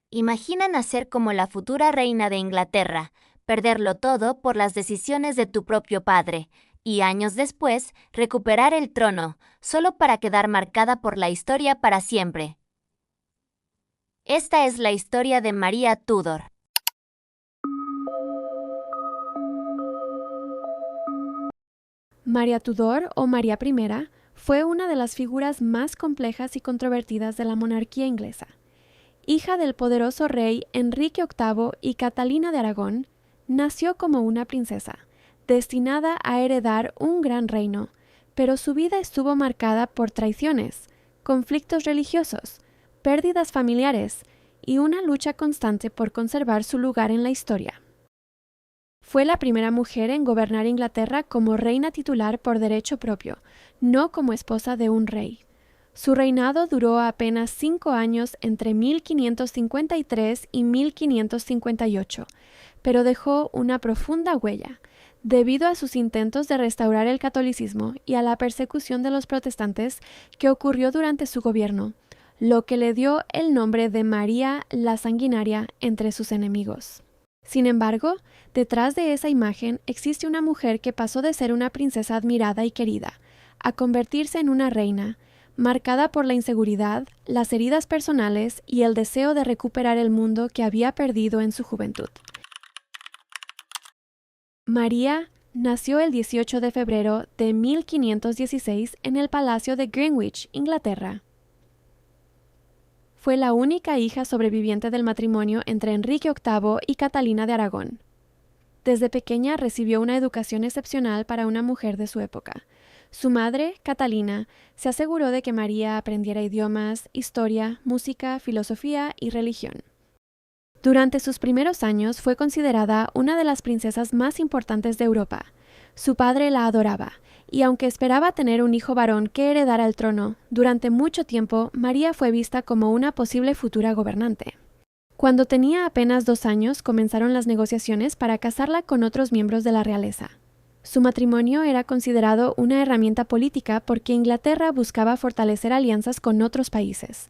Imagina nacer como la futura reina de Inglaterra, perderlo todo por las decisiones de tu propio padre, y años después recuperar el trono, solo para quedar marcada por la historia para siempre. Esta es la historia de María Tudor. María Tudor o María I fue una de las figuras más complejas y controvertidas de la monarquía inglesa. Hija del poderoso rey Enrique VIII y Catalina de Aragón, nació como una princesa, destinada a heredar un gran reino, pero su vida estuvo marcada por traiciones, conflictos religiosos, pérdidas familiares y una lucha constante por conservar su lugar en la historia. Fue la primera mujer en gobernar Inglaterra como reina titular por derecho propio, no como esposa de un rey. Su reinado duró apenas 5 años entre 1553 y 1558, pero dejó una profunda huella, debido a sus intentos de restaurar el catolicismo y a la persecución de los protestantes que ocurrió durante su gobierno, lo que le dio el nombre de María la Sanguinaria entre sus enemigos. Sin embargo, detrás de esa imagen existe una mujer que pasó de ser una princesa admirada y querida, a convertirse en una reina, marcada por la inseguridad, las heridas personales y el deseo de recuperar el mundo que había perdido en su juventud. María nació el 18 de febrero de 1516 en el Palacio de Greenwich, Inglaterra. Fue la única hija sobreviviente del matrimonio entre Enrique VIII y Catalina de Aragón. Desde pequeña recibió una educación excepcional para una mujer de su época. Su madre, Catalina, se aseguró de que María aprendiera idiomas, historia, música, filosofía y religión. Durante sus primeros años fue considerada una de las princesas más importantes de Europa. Su padre la adoraba, y aunque esperaba tener un hijo varón que heredara el trono, durante mucho tiempo María fue vista como una posible futura gobernante. Cuando tenía apenas 2 años comenzaron las negociaciones para casarla con otros miembros de la realeza. Su matrimonio era considerado una herramienta política porque Inglaterra buscaba fortalecer alianzas con otros países.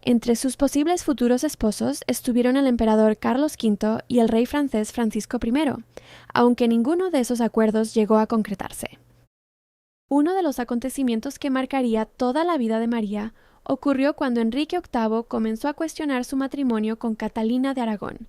Entre sus posibles futuros esposos estuvieron el emperador Carlos V y el rey francés Francisco I, aunque ninguno de esos acuerdos llegó a concretarse. Uno de los acontecimientos que marcaría toda la vida de María ocurrió cuando Enrique VIII comenzó a cuestionar su matrimonio con Catalina de Aragón.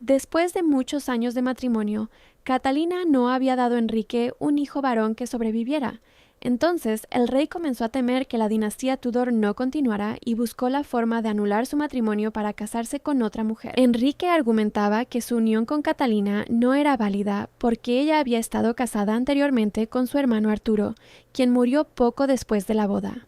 Después de muchos años de matrimonio, Catalina no había dado a Enrique un hijo varón que sobreviviera. Entonces, el rey comenzó a temer que la dinastía Tudor no continuara y buscó la forma de anular su matrimonio para casarse con otra mujer. Enrique argumentaba que su unión con Catalina no era válida porque ella había estado casada anteriormente con su hermano Arturo, quien murió poco después de la boda.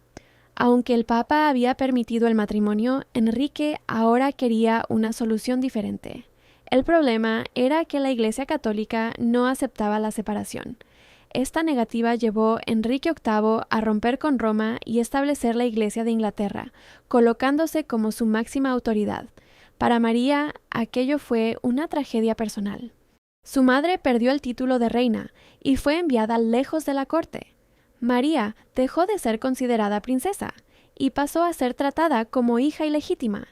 Aunque el Papa había permitido el matrimonio, Enrique ahora quería una solución diferente. El problema era que la Iglesia Católica no aceptaba la separación. Esta negativa llevó a Enrique VIII a romper con Roma y establecer la Iglesia de Inglaterra, colocándose como su máxima autoridad. Para María, aquello fue una tragedia personal. Su madre perdió el título de reina y fue enviada lejos de la corte. María dejó de ser considerada princesa y pasó a ser tratada como hija ilegítima.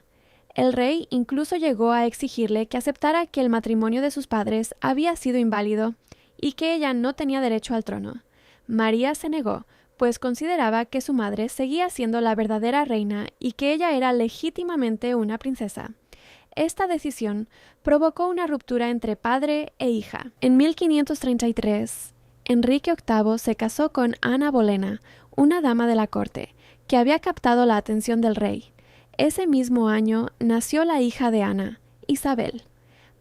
El rey incluso llegó a exigirle que aceptara que el matrimonio de sus padres había sido inválido y que ella no tenía derecho al trono. María se negó, pues consideraba que su madre seguía siendo la verdadera reina y que ella era legítimamente una princesa. Esta decisión provocó una ruptura entre padre e hija. En 1533, Enrique VIII se casó con Ana Bolena, una dama de la corte, que había captado la atención del rey. Ese mismo año nació la hija de Ana, Isabel.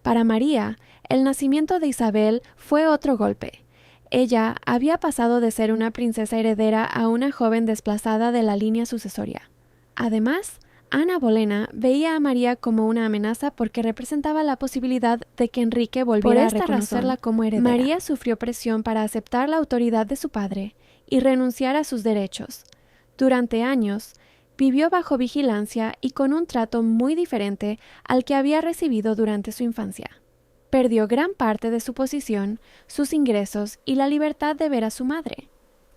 Para María, el nacimiento de Isabel fue otro golpe. Ella había pasado de ser una princesa heredera a una joven desplazada de la línea sucesoria. Además, Ana Bolena veía a María como una amenaza porque representaba la posibilidad de que Enrique volviera a reconocerla como heredera. María sufrió presión para aceptar la autoridad de su padre y renunciar a sus derechos. Durante años, vivió bajo vigilancia y con un trato muy diferente al que había recibido durante su infancia. Perdió gran parte de su posición, sus ingresos y la libertad de ver a su madre.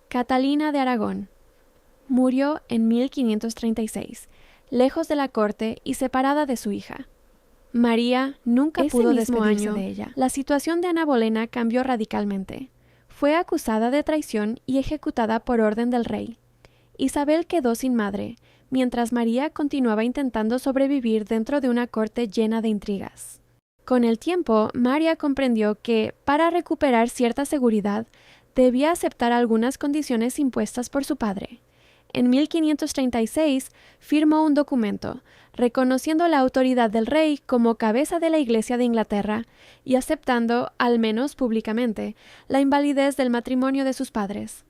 Catalina de Aragón murió en 1536, lejos de la corte y separada de su hija. María nunca pudo despedirse de ella. La situación de Ana Bolena cambió radicalmente. Fue acusada de traición y ejecutada por orden del rey. Isabel quedó sin madre, mientras María continuaba intentando sobrevivir dentro de una corte llena de intrigas. Con el tiempo, María comprendió que, para recuperar cierta seguridad, debía aceptar algunas condiciones impuestas por su padre. En 1536 firmó un documento, reconociendo la autoridad del rey como cabeza de la Iglesia de Inglaterra y aceptando, al menos públicamente, la invalidez del matrimonio de sus padres.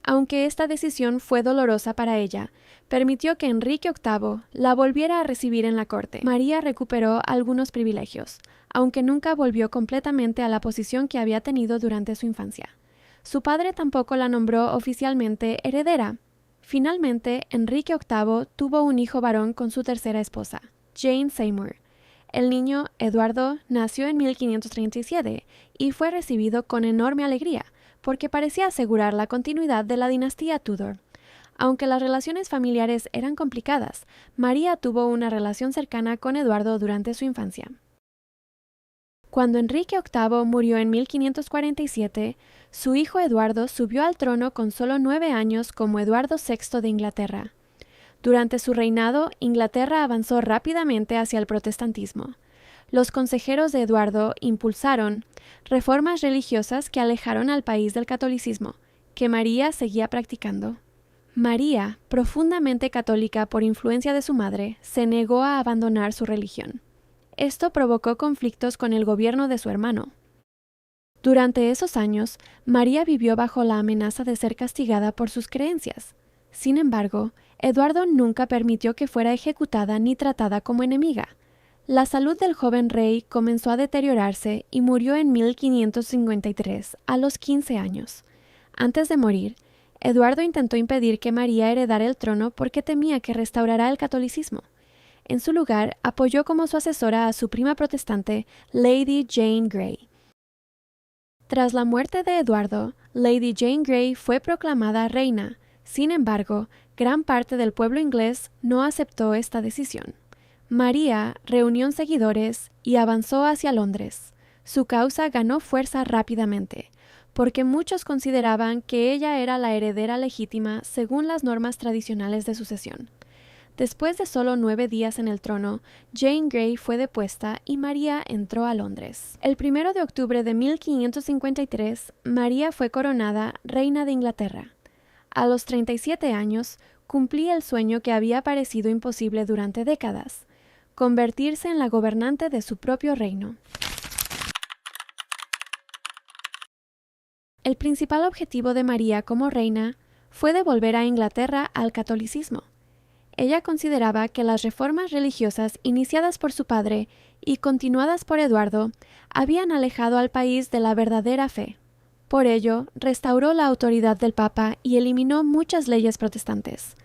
Aunque esta decisión fue dolorosa para ella, permitió que Enrique VIII la volviera a recibir en la corte. María recuperó algunos privilegios, aunque nunca volvió completamente a la posición que había tenido durante su infancia. Su padre tampoco la nombró oficialmente heredera. Finalmente, Enrique VIII tuvo un hijo varón con su tercera esposa, Jane Seymour. El niño, Eduardo, nació en 1537 y fue recibido con enorme alegría, porque parecía asegurar la continuidad de la dinastía Tudor. Aunque las relaciones familiares eran complicadas, María tuvo una relación cercana con Eduardo durante su infancia. Cuando Enrique VIII murió en 1547, su hijo Eduardo subió al trono con solo 9 años como Eduardo VI de Inglaterra. Durante su reinado, Inglaterra avanzó rápidamente hacia el protestantismo. Los consejeros de Eduardo impulsaron reformas religiosas que alejaron al país del catolicismo, que María seguía practicando. María, profundamente católica por influencia de su madre, se negó a abandonar su religión. Esto provocó conflictos con el gobierno de su hermano. Durante esos años, María vivió bajo la amenaza de ser castigada por sus creencias. Sin embargo, Eduardo nunca permitió que fuera ejecutada ni tratada como enemiga. La salud del joven rey comenzó a deteriorarse y murió en 1553, a los 15 años. Antes de morir, Eduardo intentó impedir que María heredara el trono porque temía que restaurara el catolicismo. En su lugar, apoyó como su asesora a su prima protestante, Lady Jane Grey. Tras la muerte de Eduardo, Lady Jane Grey fue proclamada reina. Sin embargo, gran parte del pueblo inglés no aceptó esta decisión. María reunió seguidores y avanzó hacia Londres. Su causa ganó fuerza rápidamente, porque muchos consideraban que ella era la heredera legítima según las normas tradicionales de sucesión. Después de solo 9 días en el trono, Jane Grey fue depuesta y María entró a Londres. El 1 de octubre de 1553, María fue coronada reina de Inglaterra. A los 37 años, cumplía el sueño que había parecido imposible durante décadas: convertirse en la gobernante de su propio reino. El principal objetivo de María como reina fue devolver a Inglaterra al catolicismo. Ella consideraba que las reformas religiosas iniciadas por su padre y continuadas por Eduardo habían alejado al país de la verdadera fe. Por ello, restauró la autoridad del Papa y eliminó muchas leyes protestantes.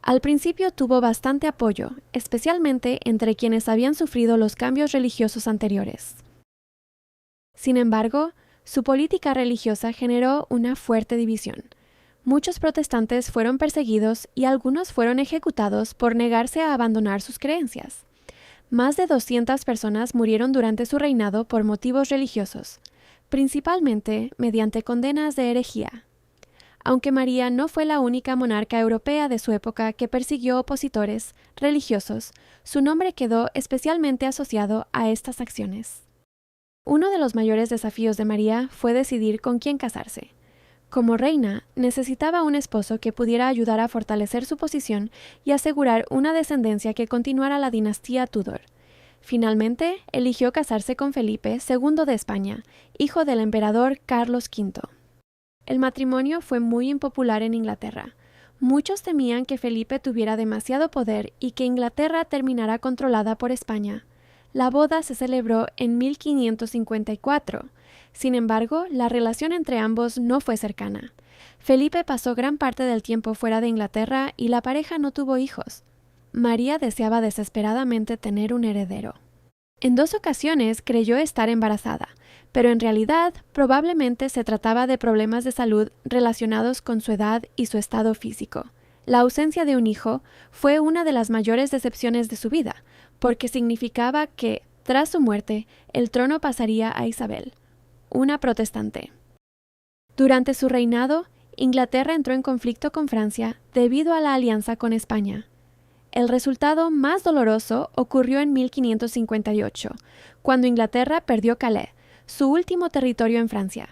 Al principio tuvo bastante apoyo, especialmente entre quienes habían sufrido los cambios religiosos anteriores. Sin embargo, su política religiosa generó una fuerte división. Muchos protestantes fueron perseguidos y algunos fueron ejecutados por negarse a abandonar sus creencias. Más de 200 personas murieron durante su reinado por motivos religiosos, principalmente mediante condenas de herejía. Aunque María no fue la única monarca europea de su época que persiguió opositores religiosos, su nombre quedó especialmente asociado a estas acciones. Uno de los mayores desafíos de María fue decidir con quién casarse. Como reina, necesitaba un esposo que pudiera ayudar a fortalecer su posición y asegurar una descendencia que continuara la dinastía Tudor. Finalmente, eligió casarse con Felipe II de España, hijo del emperador Carlos V. El matrimonio fue muy impopular en Inglaterra. Muchos temían que Felipe tuviera demasiado poder y que Inglaterra terminara controlada por España. La boda se celebró en 1554. Sin embargo, la relación entre ambos no fue cercana. Felipe pasó gran parte del tiempo fuera de Inglaterra y la pareja no tuvo hijos. María deseaba desesperadamente tener un heredero. En 2 ocasiones creyó estar embarazada, pero en realidad probablemente se trataba de problemas de salud relacionados con su edad y su estado físico. La ausencia de un hijo fue una de las mayores decepciones de su vida, porque significaba que, tras su muerte, el trono pasaría a Isabel, una protestante. Durante su reinado, Inglaterra entró en conflicto con Francia debido a la alianza con España. El resultado más doloroso ocurrió en 1558, cuando Inglaterra perdió Calais, su último territorio en Francia.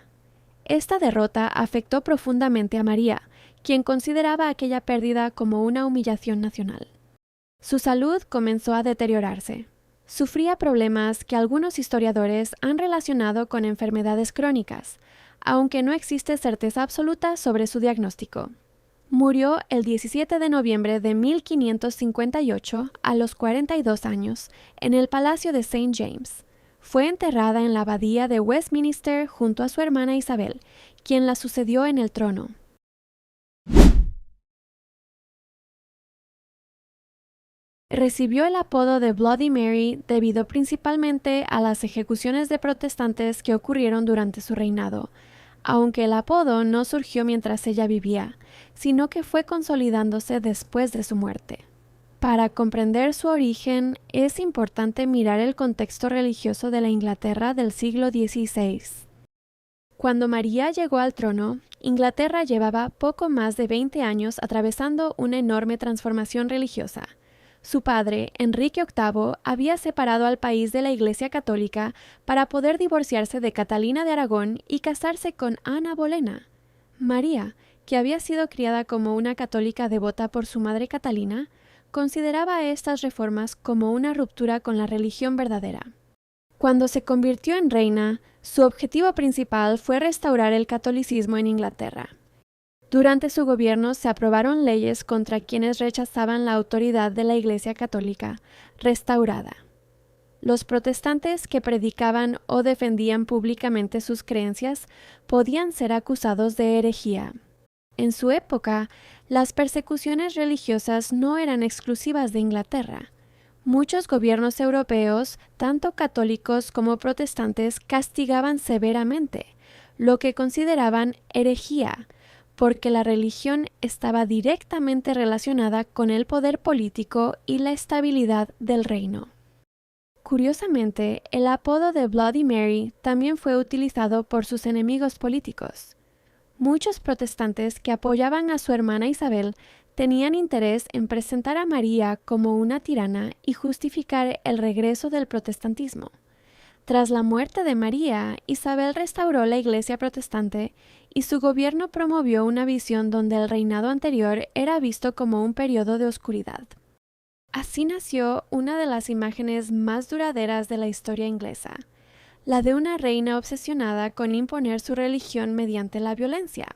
Esta derrota afectó profundamente a María, quien consideraba aquella pérdida como una humillación nacional. Su salud comenzó a deteriorarse. Sufría problemas que algunos historiadores han relacionado con enfermedades crónicas, aunque no existe certeza absoluta sobre su diagnóstico. Murió el 17 de noviembre de 1558 a los 42 años en el Palacio de St. James. Fue enterrada en la abadía de Westminster junto a su hermana Isabel, quien la sucedió en el trono. Recibió el apodo de Bloody Mary debido principalmente a las ejecuciones de protestantes que ocurrieron durante su reinado, aunque el apodo no surgió mientras ella vivía, sino que fue consolidándose después de su muerte. Para comprender su origen, es importante mirar el contexto religioso de la Inglaterra del siglo XVI. Cuando María llegó al trono, Inglaterra llevaba poco más de 20 años atravesando una enorme transformación religiosa. Su padre, Enrique VIII, había separado al país de la Iglesia Católica para poder divorciarse de Catalina de Aragón y casarse con Ana Bolena. María, que había sido criada como una católica devota por su madre Catalina, consideraba estas reformas como una ruptura con la religión verdadera. Cuando se convirtió en reina, su objetivo principal fue restaurar el catolicismo en Inglaterra. Durante su gobierno se aprobaron leyes contra quienes rechazaban la autoridad de la Iglesia Católica restaurada. Los protestantes que predicaban o defendían públicamente sus creencias podían ser acusados de herejía. En su época, las persecuciones religiosas no eran exclusivas de Inglaterra. Muchos gobiernos europeos, tanto católicos como protestantes, castigaban severamente, lo que consideraban herejía, porque la religión estaba directamente relacionada con el poder político y la estabilidad del reino. Curiosamente, el apodo de Bloody Mary también fue utilizado por sus enemigos políticos. Muchos protestantes que apoyaban a su hermana Isabel tenían interés en presentar a María como una tirana y justificar el regreso del protestantismo. Tras la muerte de María, Isabel restauró la Iglesia protestante y su gobierno promovió una visión donde el reinado anterior era visto como un periodo de oscuridad. Así nació una de las imágenes más duraderas de la historia inglesa, la de una reina obsesionada con imponer su religión mediante la violencia.